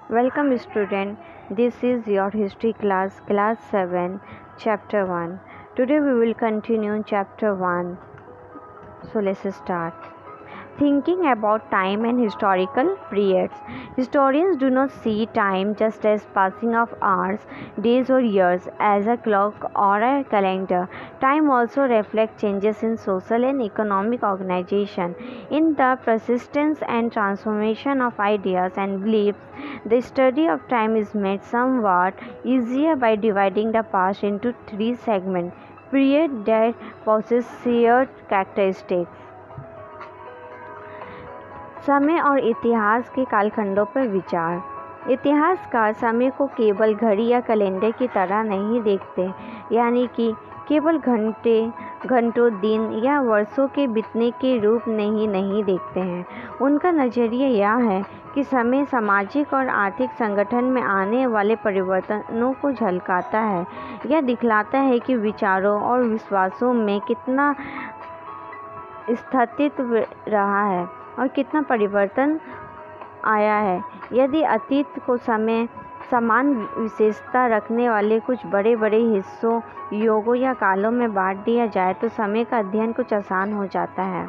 Welcome student. This is your history class 7, chapter 1. Today we will continue chapter 1. So let's start. Thinking about time and historical periods. Historians do not see time just as passing of hours, days, or years, as a clock or a calendar. Time also reflects changes in social and economic organization. In the persistence and transformation of ideas and beliefs, the study of time is made somewhat easier by dividing the past into three segments. Period that possess shared characteristics. समय और इतिहास के कालखंडों पर विचार। इतिहासकार समय को केवल घड़ी या कैलेंडर की तरह नहीं देखते, यानी कि केवल घंटों, दिन या वर्षों के बीतने के रूप में ही नहीं देखते हैं। उनका नज़रिया यह है कि समय सामाजिक और आर्थिक संगठन में आने वाले परिवर्तनों को झलकाता है। यह दिखलाता है कि विचारों और विश्वासों में कितना अस्तित्व रहा है और कितना परिवर्तन आया है। यदि अतीत को समय समान विशेषता रखने वाले कुछ बड़े हिस्सों, युगों या कालों में बांट दिया जाए तो समय का अध्ययन कुछ आसान हो जाता है।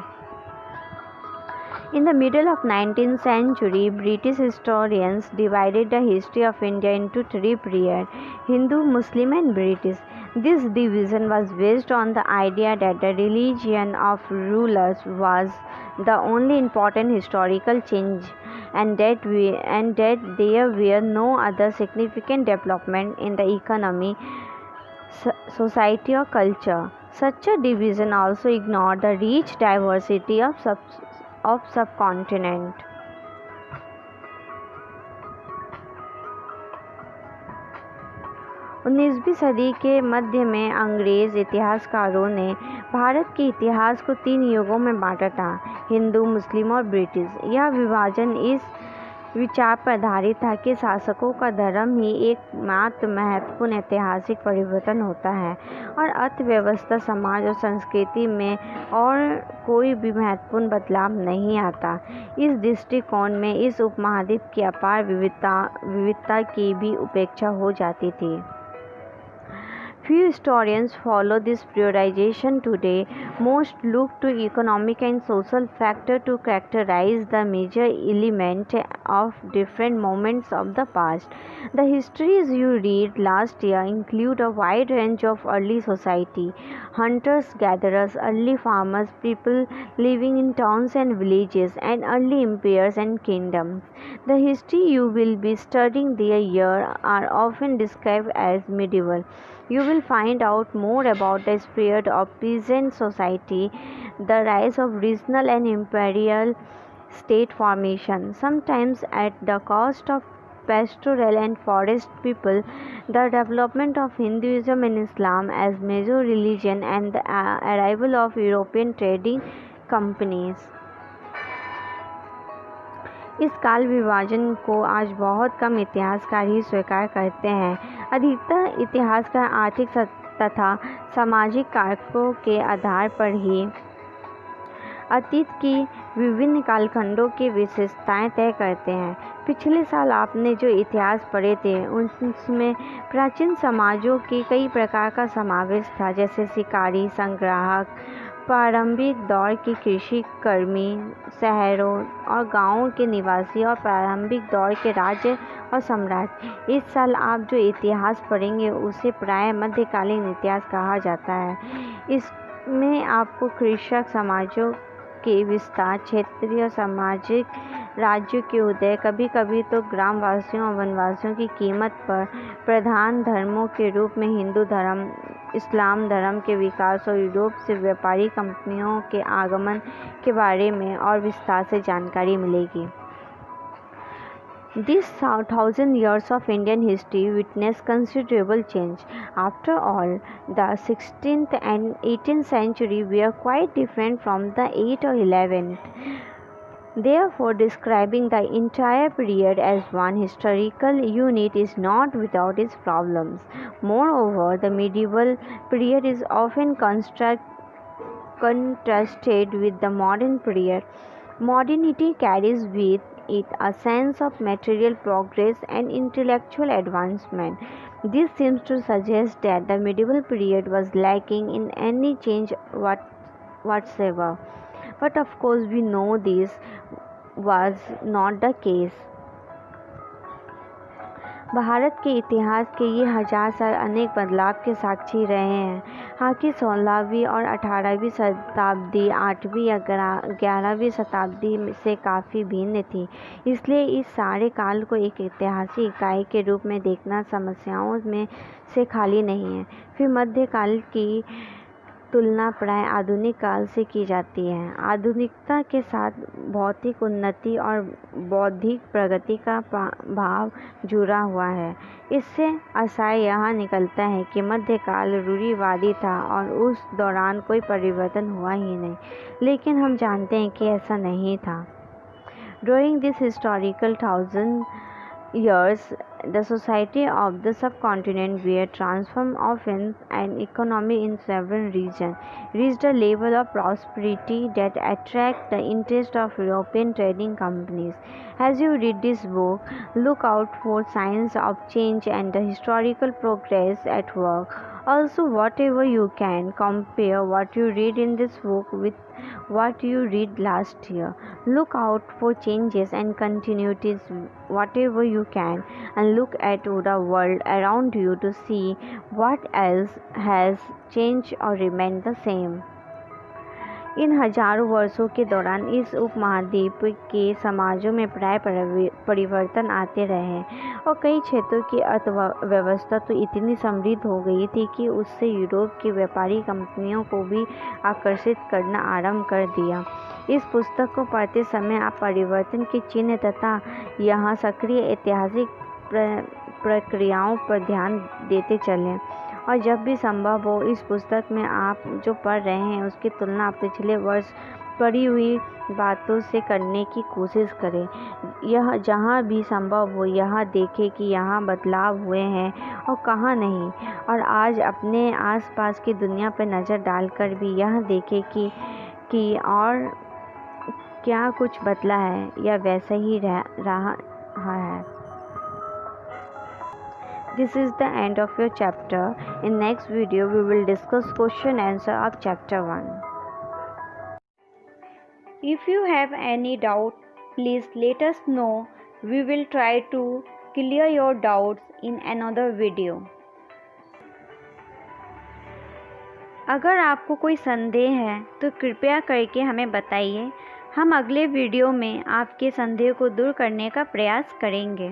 In the middle of 19th century, British historians divided the history of India into three periods: Hindu, Muslim, and British. This division was based on the idea that the religion of rulers was the only important historical change, and that there were no other significant development in the economy, society, or culture. Such a division also ignored the rich diversity of subcontinent. 19वीं सदी के मध्य में अंग्रेज इतिहासकारों ने भारत के इतिहास को तीन युगों में बांटा था: हिंदू, मुस्लिम और ब्रिटिश। यह विभाजन इस विचार पर आधारित था कि शासकों का धर्म ही एकमात्र महत्वपूर्ण ऐतिहासिक परिवर्तन होता है और अर्थव्यवस्था, समाज और संस्कृति में और कोई भी महत्वपूर्ण बदलाव नहीं आता। इस दृष्टिकोण में इस उपमहाद्वीप की अपार विविधता की भी उपेक्षा हो जाती थी। Few historians follow this prioritization today. Most look to economic and social factors to characterize the major elements of different moments of the past. The histories you read last year include a wide range of early society: hunters, gatherers, early farmers, people living in towns and villages, and early empires and kingdoms. The history you will be studying this year are often described as medieval. You will find out more about the spirit of peasant society, the rise of regional and imperial state formation, sometimes at the cost of pastoral and forest people, the development of Hinduism and Islam as major religion, and the arrival of European trading companies. इस काल विभाजन को आज बहुत कम इतिहासकार ही स्वीकार करते हैं। अधिकतर इतिहासकार आर्थिक तथा सामाजिक कारकों के आधार पर ही अतीत की विभिन्न कालखंडों की विशेषताएं तय करते हैं। पिछले साल आपने जो इतिहास पढ़े थे उसमें प्राचीन समाजों के कई प्रकार का समावेश था, जैसे शिकारी, संग्राहक, प्रारंभिक दौर के कृषि कर्मी, शहरों और गांवों के निवासी और प्रारंभिक दौर के राज्य और सम्राट। इस साल आप जो इतिहास पढ़ेंगे उसे प्रायः मध्यकालीन इतिहास कहा जाता है। इसमें आपको कृषक समाजों के विस्तार, क्षेत्रीय और सामाजिक राज्यों के उदय, कभी कभी तो ग्रामवासियों और वनवासियों की कीमत पर, प्रधान धर्मों के रूप में हिंदू धर्म, इस्लाम धर्म के विकास और यूरोप से व्यापारी कंपनियों के आगमन के बारे में और विस्तार से जानकारी मिलेगी। These 1,000 years of Indian history witnessed considerable change. After all, the 16th and 18th century were quite different from the 8th or 11th. Therefore, describing the entire period as one historical unit is not without its problems. Moreover, the medieval period is often contrasted with the modern period. Modernity carries with it a sense of material progress and intellectual advancement. This seems to suggest that the medieval period was lacking in any change whatsoever. But of course, we know this was not the case. Bharat के इतिहास के ये 1000 साल अनेक बदलाव के साक्षी रहे हैं। हालांकि 16वीं और 18वीं शताब्दी 8वीं या 11वीं शताब्दी से काफ़ी भिन्न थी, इसलिए इस सारे काल को एक ऐतिहासिक इकाई के रूप में देखना समस्याओं में से खाली नहीं है। फिर मध्यकाल की तुलना प्राय आधुनिक काल से की जाती है। आधुनिकता के साथ भौतिक उन्नति और बौद्धिक प्रगति का भाव जुड़ा हुआ है। इससे आशय यह निकलता है कि मध्यकाल रूढ़िवादी था और उस दौरान कोई परिवर्तन हुआ ही नहीं, लेकिन हम जानते हैं कि ऐसा नहीं था। During this historical 1000 years, the society of the subcontinent were transformed often, and economy in several regions reached a level of prosperity that attract the interest of European trading companies. As you read this book, look out for signs of change and the historical progress at work. Also, whatever you can, compare what you read in this book with what you read last year. Look out for changes and continuities whatever you can, and look at the world around you to see what else has changed or remained the same. इन हजारों वर्षों के दौरान इस उपमहाद्वीप के समाजों में प्राय परिवर्तन आते रहे हैं और कई क्षेत्रों की अर्थव्यवस्था तो इतनी समृद्ध हो गई थी कि उससे यूरोप की व्यापारी कंपनियों को भी आकर्षित करना आरंभ कर दिया। इस पुस्तक को पढ़ते समय आप परिवर्तन के चिन्ह तथा यहाँ सक्रिय ऐतिहासिक प्रक्रियाओं पर ध्यान देते चलें, और जब भी संभव हो इस पुस्तक में आप जो पढ़ रहे हैं उसकी तुलना पिछले वर्ष पढ़ी हुई बातों से करने की कोशिश करें। यह जहाँ भी संभव हो यह देखें कि यहाँ बदलाव हुए हैं और कहाँ नहीं, और आज अपने आसपास की दुनिया पर नज़र डालकर भी यह देखें कि और क्या कुछ बदला है या वैसा ही रहा है। This is the end of your chapter. In next video we will discuss question answer of chapter 1. If you have any doubt, please let us know. We will try to clear your doubts in another video. अगर आपको कोई संदेह है तो कृपया करके हमें बताइए। हम अगले वीडियो में आपके संदेह को दूर करने का प्रयास करेंगे।